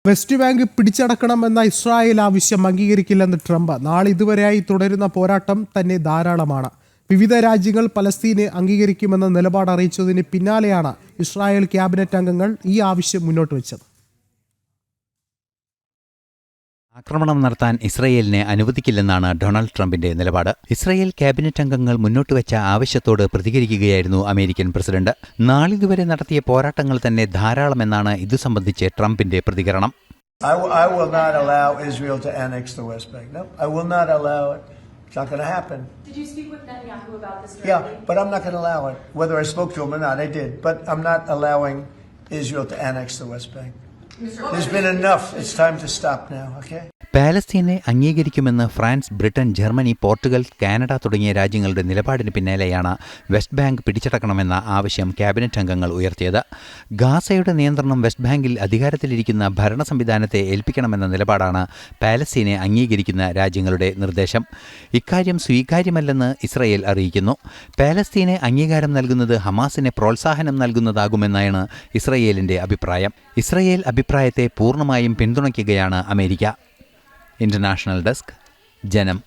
West bank പിടിച്ചടക്കണമെന്ന Israel ആവശ്യം അംഗീകരിക്കില്ലെന്ന് Trump. നാളിതുവരെയായി തുടരുന്ന പോരാട്ടം തന്നെ ധാരാളമാണ്. വിവിധ രാജ്യങ്ങൾ പലസ്തീനെ അംഗീകരിക്കുമെന്ന നിലപാട് അറിയിച്ചതിന് പിന്നാലെയാണ് ഇസ്രായേൽ ക്യാബിനറ്റ് അംഗങ്ങൾ ഈ ആവശ്യം മുന്നോട്ട് വെച്ചത്. ആക്രമണം നടത്താൻ ഇസ്രയേലിനെ അനുവദിക്കില്ലെന്നാണ് ഡൊണാൾഡ് ട്രംപിന്റെ നിലപാട്. ഇസ്രയേൽ ക്യാബിനറ്റ് അംഗങ്ങൾ മുന്നോട്ട് വെച്ച ആവശ്യത്തോട് പ്രതികരിക്കുകയായിരുന്നു അമേരിക്കൻ പ്രസിഡന്റ്. നാളിതുവരെ നടത്തിയ പോരാട്ടങ്ങൾ തന്നെ ധാരാളമെന്നാണ് ഇതു സംബന്ധിച്ച് ട്രംപിന്റെ പ്രതികരണം. I will not allow Israel to annex the West Bank. No, I will not allow it. It's not going to happen. Did you speak with Netanyahu about this? Yeah, but I'm not going to allow it. Whether I spoke to him or not, I did. But I'm not allowing Israel to annex the West Bank. There's been enough. It's time to stop now, okay? പാലസ്തീനെ അംഗീകരിക്കുമെന്ന് France, Britain, Germany, Portugal, Canada തുടങ്ങിയ രാജ്യങ്ങളുടെ നിലപാടിന് പിന്നാലെയാണ് west bank പിടിച്ചടക്കണമെന്ന ആവശ്യം cabinet അംഗങ്ങൾ ഉയർത്തിയത്. ഗാസയുടെ നിയന്ത്രണം west ബാങ്കിൽ അധികാരത്തിലിരിക്കുന്ന ഭരണ സംവിധാനത്തെ ഏൽപ്പിക്കണമെന്ന നിലപാടാണ് പാലസ്തീനെ അംഗീകരിക്കുന്ന രാജ്യങ്ങളുടെ നിർദ്ദേശം. ഇക്കാര്യം സ്വീകാര്യമല്ലെന്ന് ഇസ്രയേൽ അറിയിക്കുന്നു. പാലസ്തീനെ അംഗീകാരം നൽകുന്നത് ഹമാസിനെ പ്രോത്സാഹനം നൽകുന്നതാകുമെന്നാണ് ഇസ്രയേലിന്റെ അഭിപ്രായം. ഇസ്രയേൽ അഭിപ്രായത്തെ പൂർണ്ണമായും പിന്തുണയ്ക്കുകയാണ് അമേരിക്ക. ഇന്റർനാഷണൽ ഡെസ്ക്, ജനം.